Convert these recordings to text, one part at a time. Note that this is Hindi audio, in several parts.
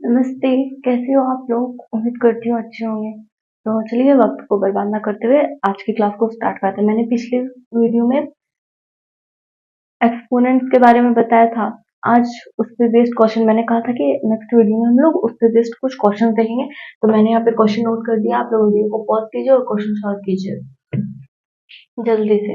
नमस्ते, कैसे हो आप लोग? उम्मीद करती हूँ अच्छे होंगे। तो चलिए वक्त को बर्बाद ना करते हुए आज की क्लास को स्टार्ट करते हैं। मैंने पिछले वीडियो में एक्सपोनेंट्स के बारे में बताया था। आज उस पे बेस्ड क्वेश्चन मैंने कहा था कि नेक्स्ट वीडियो में हम लोग उस पे बेस्ड कुछ क्वेश्चन देखेंगे। तो मैंने यहाँ पे क्वेश्चन नोट कर दिया, आप लोग वीडियो को पॉज कीजिए और क्वेश्चन सॉल्व कीजिए जल्दी से।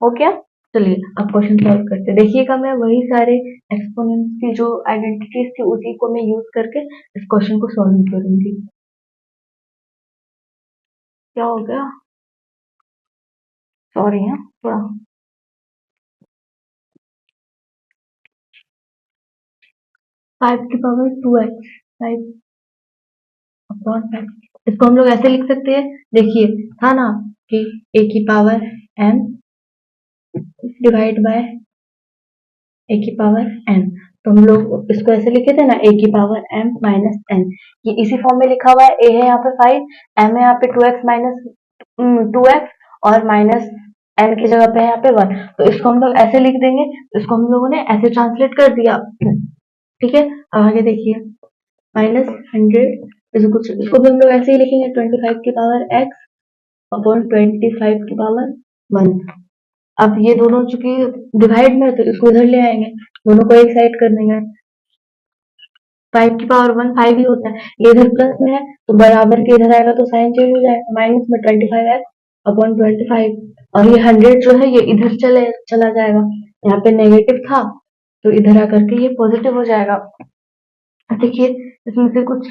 हो गया? चलिए अब क्वेश्चन सॉल्व करते हैं। देखिएगा मैं वही सारे एक्सपोनेंट्स की जो आइडेंटिटीज थी उसी को मैं यूज करके इस क्वेश्चन को सॉल्व करूंगी। क्या हो गया? सॉरी है थोड़ा। 5 की पावर 2x, 5/5। इसको हम लोग ऐसे लिख सकते हैं। देखिए था ना कि a⁻m डिवाइड बाय a⁻n। तो हम लोग इसको ऐसे लिखे थे ना, a⁻m माइनस n। ये इसी फॉर्म में लिखा हुआ है। a है यहाँ पे 5, m है यहाँ पे 2x माइनस 2x और माइनस n की जगह पे है यहाँ पे 1। तो इसको हम लोग ऐसे लिख देंगे। इसको हम लोगों ने ऐसे ट्रांसलेट कर दिया। ठीक है, अब आगे देखिए -100 कुछ, इसको भी हम लोग ऐसे ही लिखेंगे 25 की पावर x अपॉन 25 की पावर 1। अब ये दोनों चूंकि डिवाइड में है तो इसको इधर ले आएंगे, दोनों को एक साइड कर देंगे। 5 की पावर 1 5 ही होता है, ये इधर प्लस में है तो बराबर के इधर आएगा तो साइन चेंज हो जाएगा, माइनस में 25x अपॉन 25 और ये 100 जो है ये इधर चला जाएगा। यहाँ पे नेगेटिव था तो इधर आकर के ये पॉजिटिव हो जाएगा। देखिए इसमें से कुछ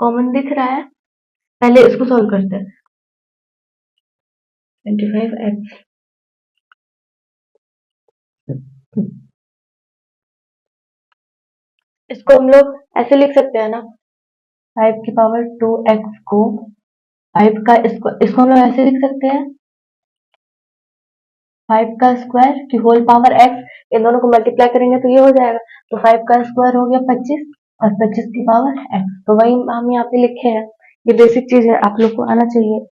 कॉमन दिख रहा है, पहले इसको सॉल्व करते हैं। 25x इसको हम लोग ऐसे लिख सकते हैं ना, 5 की पावर 2x को 5 का इसको हम लोग ऐसे लिख सकते हैं 5 का स्क्वायर की होल पावर x। इन दोनों को मल्टीप्लाई करेंगे तो ये हो जाएगा। तो 5 का स्क्वायर हो गया 25 और 25 की पावर x। तो वही हम यहाँ पे लिखे हैं। ये बेसिक चीज है, आप लोग को आना चाहिए।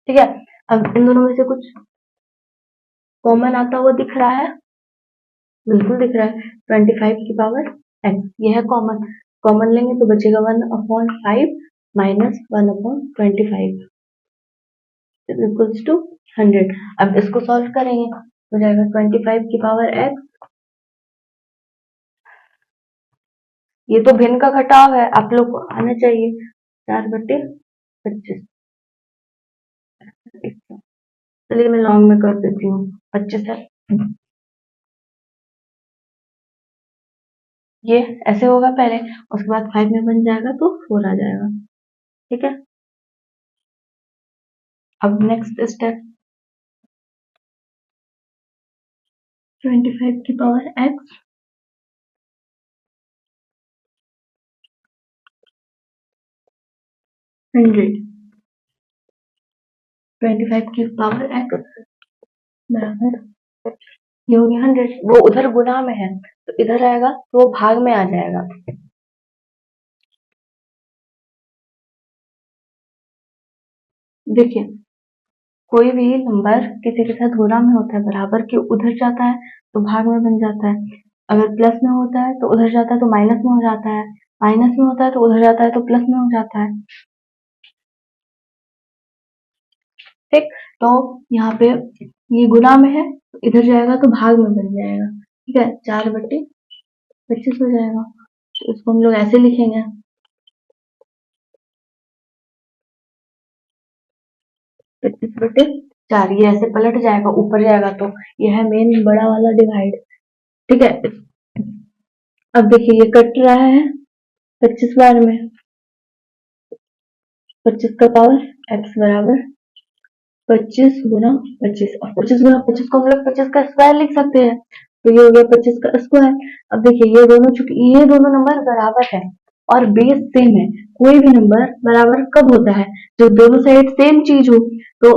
ठीक है, अब इन दोनों में से कुछ कॉमन आता हुआ दिख रहा है? बिल्कुल दिख रहा है। 25 की पावर x ये है कॉमन। कॉमन लेंगे तो बचेगा 1/5 माइनस 1/25 इक्वल्स टू 100। अब इसको सॉल्व करेंगे हो जाएगा 25 की पावर x। ये तो भिन्न का घटाव है, आप लोग को आना चाहिए। 4/25। चलिए मैं लॉन्ग में कर देती हूँ, 25 है। ये ऐसे होगा पहले, उसके बाद 5 में बन जाएगा तो 4 आ जाएगा। ठीक है, अब नेक्स्ट स्टेप 25 की पावर x 100। 25 की पावर x बराबर ये हो गया 100। वो उधर गुना में है तो इधर आएगा तो वो भाग में आ जाएगा। देखिए कोई भी नंबर किसी के साथ गुणा में होता है, बराबर के उधर जाता है तो भाग में बन जाता है। अगर प्लस में होता है तो उधर जाता है तो माइनस में हो जाता है, माइनस में होता है तो उधर जाता है तो प्लस में हो जाता है। ठीक, तो यहाँ पे ये गुना में है तो इधर जाएगा तो भाग में बन जाएगा। ठीक है, 4/25 हो जाएगा। तो इसको हम लोग ऐसे लिखेंगे 25/4। ये ऐसे पलट जाएगा, ऊपर जाएगा तो ये है मेन बड़ा वाला डिवाइड। ठीक है, अब देखिए ये कट रहा है 25 बार में। 25 का पावर x बराबर 25 गुना 25 और 25 गुना 25 को हम लोग 25 का स्क्वायर लिख सकते हैं। तो ये हो गया 25 का स्क्वायर। अब देखिए ये दोनों, चूंकि ये दोनों नंबर बराबर है और बेस सेम है। कोई भी नंबर बराबर कब होता है? जब दोनों साइड सेम चीज हो। तो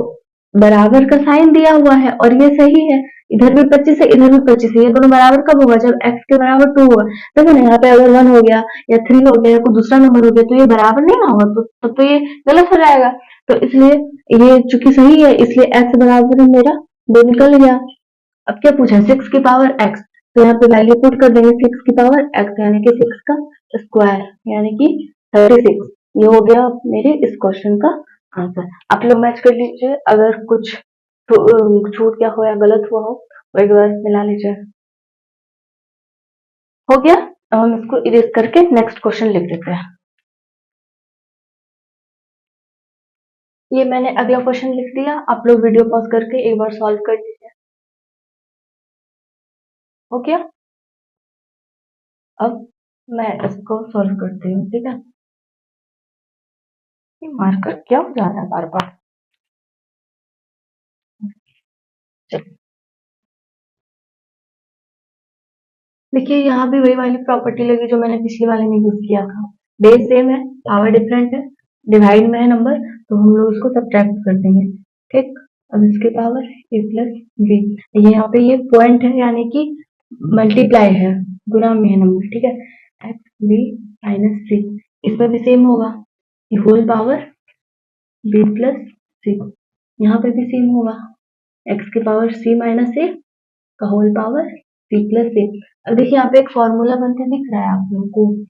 बराबर का साइन दिया हुआ है और ये सही है इधर भी 25 है, इधर भी 25 है, ये दोनों बराबर कब होगा? जब x के बराबर 2 होगा। देखो ना, यहाँ पे अगर 1 हो गया या 3 हो गया या कोई दूसरा नंबर हो गया तो ये बराबर नहीं ना होगा, तो ये गलत हो जाएगा। तो इसलिए ये चूंकि सही है इसलिए x बराबर है मेरा 2 निकल गया। अब क्या पूछा? 6 की पावर x, तो यहाँ पे वैल्यू पुट कर देंगे 6 की पावर x यानी कि 6 का स्क्वायर यानी कि 36। ये हो गया मेरे इस क्वेश्चन का आंसर। आप लोग मैच कर लीजिए, अगर कुछ छूट गया हो या गलत हुआ हो तो एक बार मिला लीजिए। हो गया। अब हम इसको इरेज करके नेक्स्ट क्वेश्चन लिख देते हैं। ये मैंने अगला क्वेश्चन लिख दिया, आप लोग वीडियो पॉज करके एक बार सॉल्व कर लीजिए। हो गया। अब मैं इसको सॉल्व करती हूँ, ठीक है। ये मार्कर क्या हो जा रहा है बार बार? देखिए यहाँ भी वही वाली प्रॉपर्टी लगी जो मैंने पिछले वाले में यूज किया था। बेस सेम है, पावर डिफरेंट है, डिवाइड में है नंबर, तो हम लोग इसको सब्ट्रैक्ट कर देंगे। ठीक, अब इसके पावर a प्लस बी, ये यहाँ पे ये पॉइंट है यानी कि मल्टीप्लाई है, गुणा में है नंबर, ठीक है। एक्स बी माइनस सी, इसमें भी सेम होगा, ये होल पावर बी प्लस सी, यहाँ पे भी सेम होगा, एक्स के पावर सी माइनस ए का होल पावर सी प्लस ए। अब देखिए यहाँ पे एक फॉर्मूला बनते दिख रहा है आप लोगों को,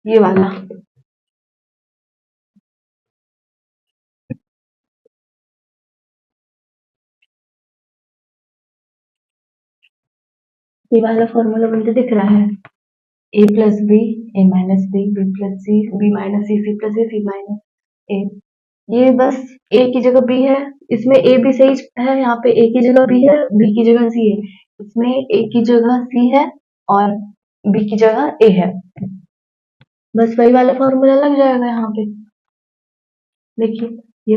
ये वाला, ये वाला फॉर्मूला बनते दिख रहा है, ए प्लस बी, ए माइनस बी, बी प्लस सी, बी माइनस सी, सी प्लस ए, सी माइनस ए। ये बस ए की जगह बी है, इसमें ए भी सही है, यहाँ पे ए की जगह बी है, बी की जगह सी है, इसमें ए की जगह सी है और बी की जगह ए है, बस वही वाला फॉर्मूला लग जाएगा यहाँ पे। देखिए ये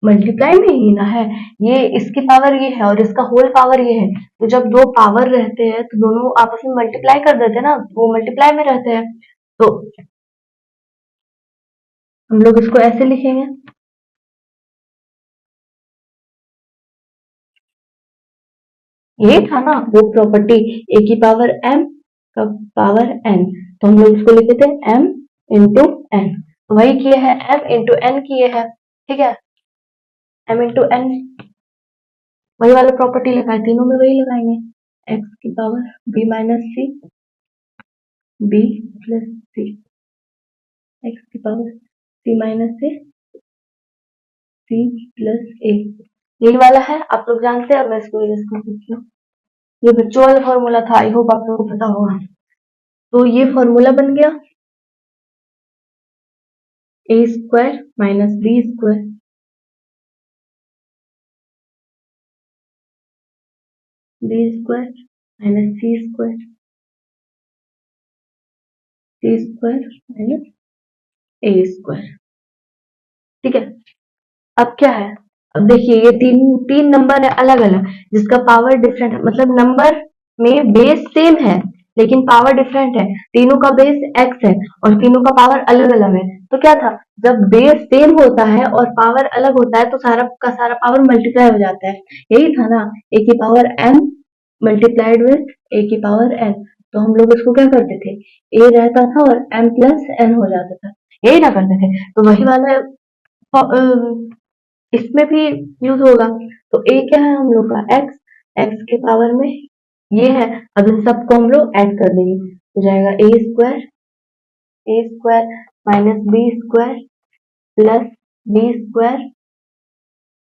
मल्टीप्लाई में ही ना है, ये इसकी पावर ये है और इसका होल पावर ये है, तो जब दो पावर रहते हैं तो दोनों आपस में मल्टीप्लाई कर देते हैं ना, वो मल्टीप्लाई में रहते हैं, तो हम लोग इसको ऐसे लिखेंगे, ये था ना वो प्रॉपर्टी ए की पावर m का पावर n, तो हम लोग इसको लिखे थे m इंटू n, वही किए हैं, m इंटू n किए हैं, ठीक है, m इंटू n, वही वाला प्रॉपर्टी लगाए, तीनों में वही लगाएंगे, x की पावर b माइनस सी, b प्लस सी, x की पावर c माइनस से, c प्लस a, यही वाला है, आप लोग जानते हैं। अब मैं इसको erase कर देती हूँ, ये बच्चों वाला फॉर्मूला था, आई होप आप लोगों को पता होगा। तो ये फॉर्मूला बन गया A square minus B square, B square minus C square, C square minus A square, ठीक है। अब क्या है? अब देखिए ये तीन तीन नंबर है अलग अलग, जिसका पावर डिफरेंट है, मतलब नंबर में बेस सेम है लेकिन पावर डिफरेंट है, तीनों का बेस x है और तीनों का पावर अलग अलग है, तो क्या था, जब बेस सेम होता है और पावर अलग होता है तो सारा का सारा पावर मल्टीप्लाई हो जाता है, यही था ना, a की power m multiplied with a की पावर n, तो हम लोग इसको क्या करते थे, a रहता था और m प्लस n हो जाता था, यही ना करते थे, तो वही वाला इसमें भी यूज होगा। तो ए क्या है हम लोग का, एक्स, एक्स के पावर में ये है, अब इन सबको हम लोग ऐड कर देंगे, हो जाएगा A square minus B square plus B square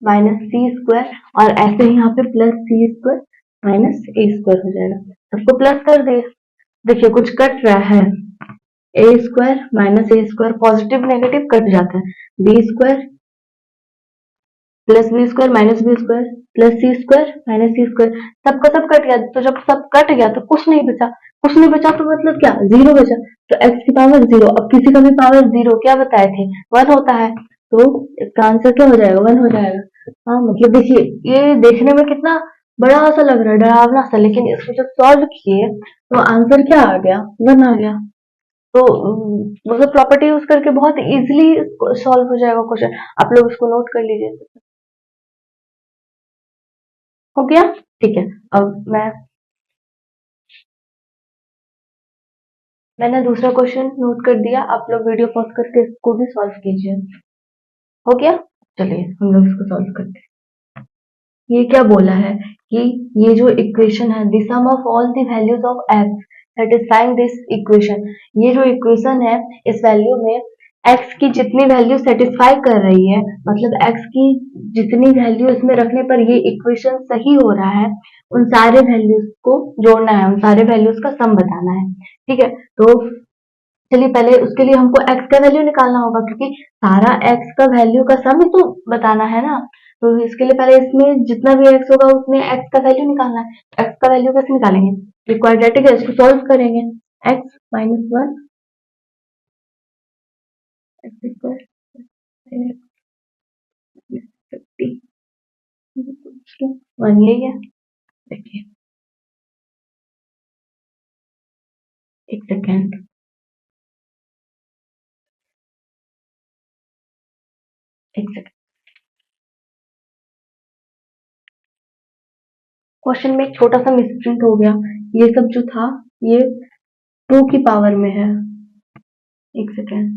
minus C square, और ऐसे ही यहाँ पे plus C square minus A square हो जाएगा, सबको प्लस कर दिए। देखिए कुछ कट रहा है, A square minus A square, positive negative cut जाता है, B square plus B square minus B square plus C square minus C square, सबका सब कट गया, तो जब सब कट गया तो कुछ नहीं बचा, कुछ नहीं बचा तो मतलब क्या, जीरो बचा, तो एक्स की पावर जीरो, अब किसी का भी पावर जीरो क्या बताए थे, वन होता है, तो इसका आंसर क्या हो जाएगा, वन हो जाएगा। हाँ मतलब देखिए ये देखने में कितना बड़ा सा लग रहा है, डरावना सा, लेकिन इसको जब सॉल्व किए तो आंसर क्या आ गया, वन आ गया। तो मतलब प्रॉपर्टी यूज करके बहुत इजीली सॉल्व हो जाएगा क्वेश्चन, आप लोग इसको नोट कर लीजिए। हो गया, ठीक है। अब मैंने दूसरा क्वेश्चन नोट कर दिया, आप लोग वीडियो पॉज करके इसको भी सॉल्व कीजिए। हो गया, चलिए हम लोग इसको सॉल्व करते हैं। ये क्या बोला है कि ये जो इक्वेशन है, the sum of all the values of x satisfying this equation, ये जो इक्वेशन है इस वैल्यू में एक्स की जितनी वैल्यू सेटिस्फाई कर रही है, मतलब एक्स की जितनी वैल्यू इसमें रखने पर ये इक्वेशन सही हो रहा है, उन सारे वैल्यूज को जोड़ना है, उन सारे वैल्यूज का सम बताना है। ठीक है, तो चलिए पहले उसके लिए हमको x का वैल्यू निकालना होगा, क्योंकि सारा x का वैल्यू का सम ही तो बताना है ना। तो इसके लिए पहले इसमें जितना भी x होगा उसमें x का वैल्यू निकालना है। x का वैल्यू कैसे निकालेंगे? ये क्वाड्रेटिक है, इसको सॉल्व करेंगे। x माइनस वन वन, यही है। देखिए एक सेकेंड, एक सेकेंड, क्वेश्चन में एक छोटा सा मिसप्रिंट हो गया। ये सब जो था ये टू की पावर में है। एक सेकेंड,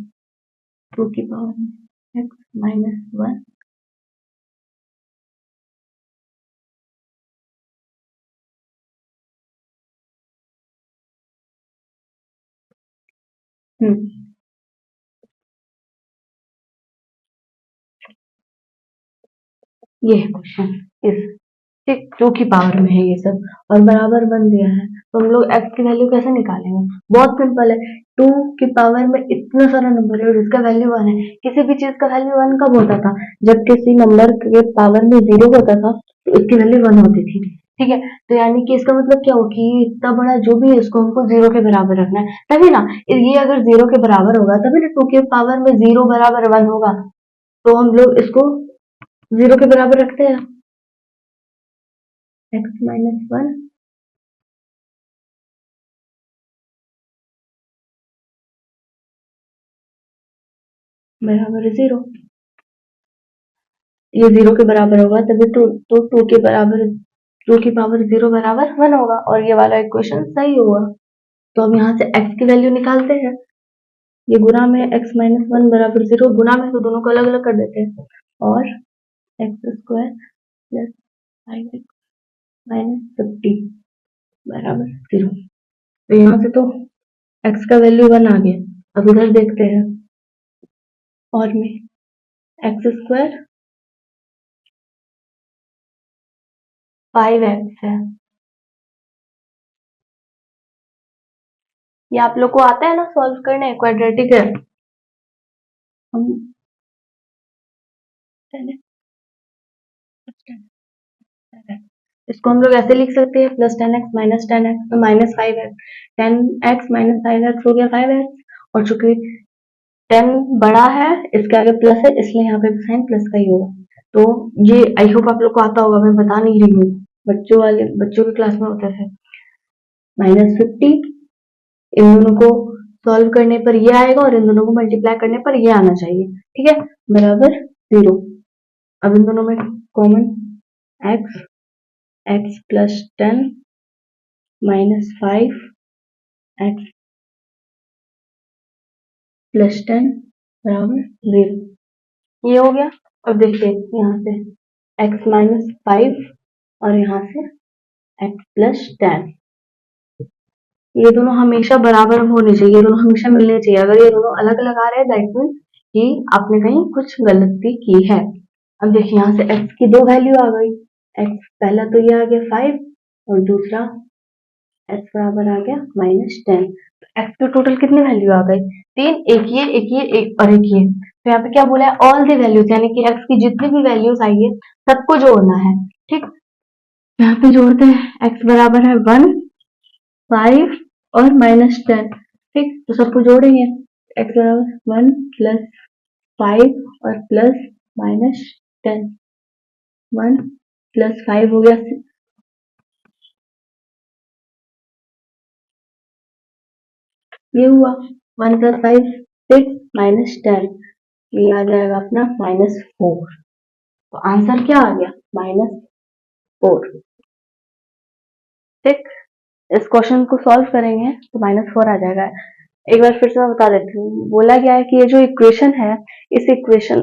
टू की पावर में एक्स माइनस वन, ये है क्वेश्चन इस, ठीक, टू की पावर में है ये सब और बराबर बन दिया है, तो हम लोग एक्स की वैल्यू कैसे निकालेंगे? बहुत सिंपल है। टू की पावर में इतना सारा नंबर है और इसका वैल्यू वन है। किसी भी चीज का वैल्यू वन कब होता था? जब किसी नंबर के पावर में जीरो होता था तो इसकी वैल्यू वन होती थी। ठीक है, तो यानी कि इसका मतलब क्या हो कि इतना बड़ा जो भी है इसको हमको जीरो के बराबर रखना है, तभी ना। ये अगर जीरो के बराबर होगा तभी ना टू के पावर में जीरो बराबर वन होगा। तो हम लोग इसको जीरो के बराबर रखते हैं, एक्स माइनस वन बराबर जीरो। ये जीरो के बराबर होगा तभी टू के बराबर, टू की पावर जीरो बराबर वन होगा और ये वाला इक्वेशन सही होगा। तो हम यहाँ से x की वैल्यू निकालते हैं। ये गुना में x माइनस वन बराबर जीरो, गुना में तो दोनों को अलग अलग कर देते हैं और x square plus five x minus fifty बराबर जीरो। तो यहाँ से तो x का वैल्यू वन आ गया। अब इधर देखते हैं, और में एक्स स्क्वायर फाइव एक्स है। ये आप लोग को आता है ना सॉल्व करने, क्वाड्रेटिक है। हम इसको हम लोग ऐसे लिख सकते हैं, plus ten x minus ten x minus five x, ten x minus five x हो गया फाइव एक्स, और चूंकि टेन बड़ा है इसके आगे प्लस है इसलिए यहाँ पे साइन प्लस का ही होगा। तो ये आई होप आप लोग को आता होगा, मैं बता नहीं रही हूँ, बच्चों के क्लास में होता है। माइनस फिफ्टी, इन दोनों को सॉल्व करने पर ये आएगा और इन दोनों को मल्टीप्लाई करने पर ये आना चाहिए। ठीक है, बराबर जीरो। अब इन दोनों में common x, x plus ten minus five x plus ten बराबर जीरो, ये हो गया। अब देखिए यहाँ से एक्स माइनस फाइव और यहाँ से एक्स प्लस टेन, ये दोनों हमेशा बराबर होने चाहिए, ये दोनों हमेशा मिलने चाहिए। अगर ये दोनों अलग अलग आ रहे हैं दैट मीन्स कि आपने कहीं कुछ गलती की है। अब देखिए यहाँ से x की दो वैल्यू आ गई, x पहला तो ये आ गया फाइव और दूसरा x बराबर आ गया माइनस टेन। तो x की टोटल कितनी वैल्यू आ गई? तीन, एक ये एक और एक ये। तो यहाँ पे क्या बोला है? ऑल दी वैल्यूज, यानी कि x की जितनी भी वैल्यूज आई है सबको जोड़ना है। ठीक, यहाँ पे जोड़ते हैं, x बराबर है वन, फाइव और माइनस टेन। ठीक, तो सबको जोड़ेंगे, x बराबर वन प्लस फाइव और plus minus ten, one plus five हो गया, ये हुआ one plus five six minus ten, ये आ जाएगा अपना माइनस फोर। तो आंसर क्या आ गया? Minus four. ठीक, इस क्वेश्चन को सॉल्व करेंगे तो -4 आ जाएगा। एक बार फिर से मैं बता देती हूँ, बोला गया है कि ये जो इक्वेशन है, इस इक्वेशन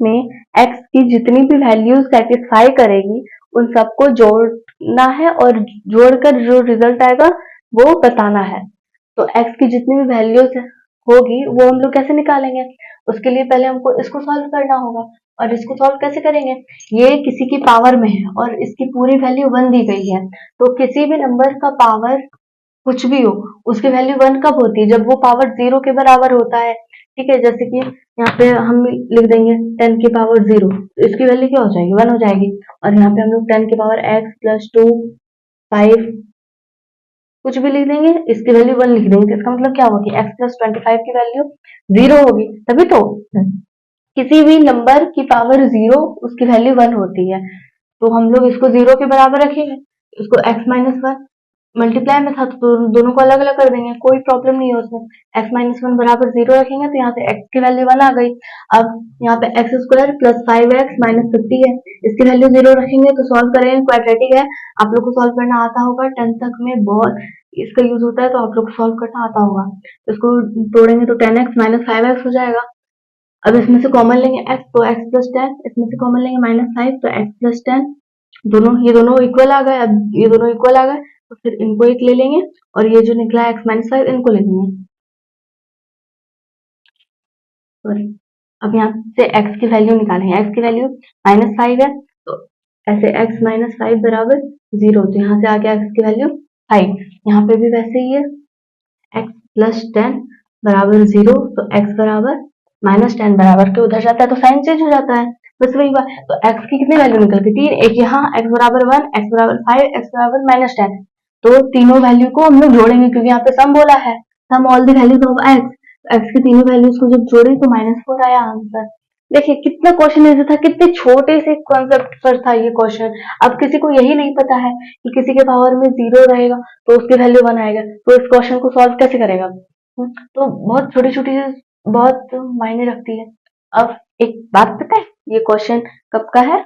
में x की जितनी भी वैल्यूज सेटिस्फाई करेगी उन सबको जोड़ना है और जोड़कर जो रिजल्ट आएगा वो बताना है। तो x की जितनी भी वैल्यूज होगी वो हम लोग कैसे निकालेंगे? उसके लिए पहले हमको इसको सॉल्व करना होगा। और इसको सॉल्व कैसे करेंगे? ये किसी की पावर में है और इसकी पूरी वैल्यू 1 दी गई है, तो किसी भी नंबर का पावर कुछ भी हो, उसकी वैल्यू 1 कब होती है? जब वो पावर 0 के बराबर होता है। ठीक है, जैसे कि यहाँ पे हम लिख देंगे 10 की पावर 0, तो इसकी वैल्यू क्या हो जाएगी? 1 हो जाएगी। और यहाँ पे हम लोग 10 की पावर x प्लस 2 5 कुछ भी लिख देंगे, इसकी वैल्यू 1 लिख देंगे, तो इसका मतलब क्या होगा कि x प्लस 25 की वैल्यू 0 होगी। तभी तो किसी भी नंबर की पावर 0 उसकी वैल्यू 1 होती है, तो हम लोग इसको 0 के बराबर रखेंगे। इसको x माइनस 1 मल्टीप्लाई में था तो दोनों को अलग अलग कर देंगे, कोई प्रॉब्लम नहीं है उसमें। x माइनस 1 बराबर 0 रखेंगे तो यहाँ से x की वैल्यू 1 आ गई। अब यहाँ पे x square plus 5x minus 50 है, इसकी वैल्यू 0 रखेंगे तो सॉल्व करेंगे, क्वाड्रेटिक है, आप लोग को सॉल्व करना आता होगा, 10 तक में बहुत इसका यूज होता है, तो आप लोग को सॉल्व करना आता होगा। इसको तोड़ेंगे तो 10x माइनस 5x हो जाएगा। अब इसमें से कॉमन लेंगे x, तो x प्लस 10, इसमें से कॉमन लेंगे -5, तो x प्लस 10, ये दोनों इक्वल आ गए। अब ये दोनों इक्वल आ गए तो फिर इनको एक ले लेंगे और ये जो निकला x माइनस 5 इनको ले लेंगे। सॉरी, अब यहाँ से x की वैल्यू निकालेंगे, x की वैल्यू -5 है, तो ऐसे x माइनस 5 बराबर 0, तो यहाँ से आ गया x की वैल्यू 5। यहाँ पे भी वैसे ही है, x प्लस 10 बराबर 0, तो x बराबर -10 बराबर के उधर जाता है तो साइन चेंज हो जाता है। बस वही बात, तो x की कितनी वैल्यू निकल गई? 3, एक यहाँ x बराबर 1, x बराबर 5, x बराबर -10, तो तीनों वैल्यू को हम लोग जोड़ेंगे क्योंकि यहाँ पे सम बोला है, sum all the values of x। x की तीनों वैल्यूज को जब जोड़े तो -4 आया आंसर। देखिए कितना क्वेश्चन इजी था, कितने छोटे से कॉन्सेप्ट पर था ये क्वेश्चन। अब किसी को यही नहीं पता है कि किसी के पावर में 0 रहेगा तो उसकी वैल्यू 1 आएगा, तो इस क्वेश्चन को सॉल्व कैसे करेगा? तो बहुत छोटी छोटी चीज बहुत मायने रखती है। अब एक बात पता है ये क्वेश्चन कब का है?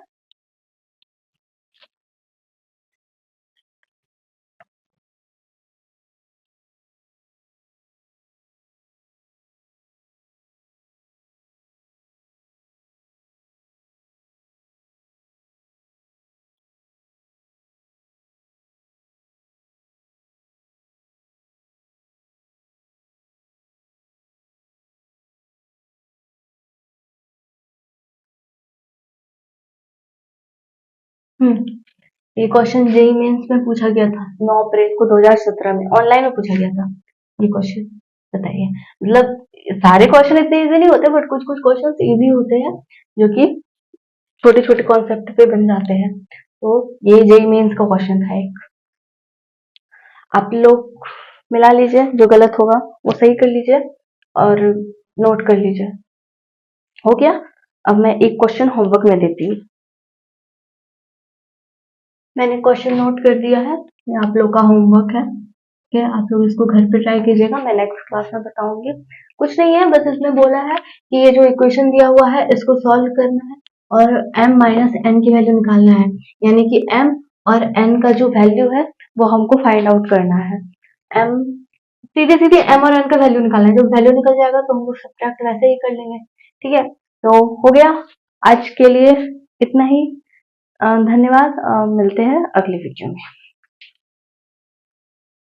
हम्म, ये क्वेश्चन जेई मेंस में पूछा गया था 9 अप्रैल को 2017 में, ऑनलाइन में पूछा गया था ये क्वेश्चन। बताइए, मतलब सारे क्वेश्चन इतने इजी नहीं होते, बट कुछ कुछ क्वेश्चन इजी होते हैं जो कि छोटे छोटे कॉन्सेप्ट पे बन जाते हैं। तो ये जेई मेंस का क्वेश्चन था एक। आप लोग मिला लीजिए, जो गलत होगा वो सही कर लीजिए और नोट कर लीजिए। हो गया? अब मैं एक क्वेश्चन होमवर्क में देती हूँ। मैंने क्वेश्चन नोट कर दिया है, ये आप लोग का होमवर्क है। ठीक है, आप लोग इसको घर पे ट्राई कीजिएगा, मैं नेक्स्ट क्लास में बताऊंगी। कुछ नहीं है, बस इसमें बोला है कि ये जो इक्वेशन दिया हुआ है इसको सॉल्व करना है और m माइनस n की वैल्यू निकालना है, यानी कि m और n का जो वैल्यू है वो हमको फाइंड आउट करना है। m सीधे सीधे m और n का वैल्यू निकालना है, जब वैल्यू निकल जाएगा तो हम लोग सब्ट्रैक्ट वैसे ही कर लेंगे। ठीक है, तो हो गया आज के लिए इतना ही। धन्यवाद, मिलते हैं अगली वीडियो में।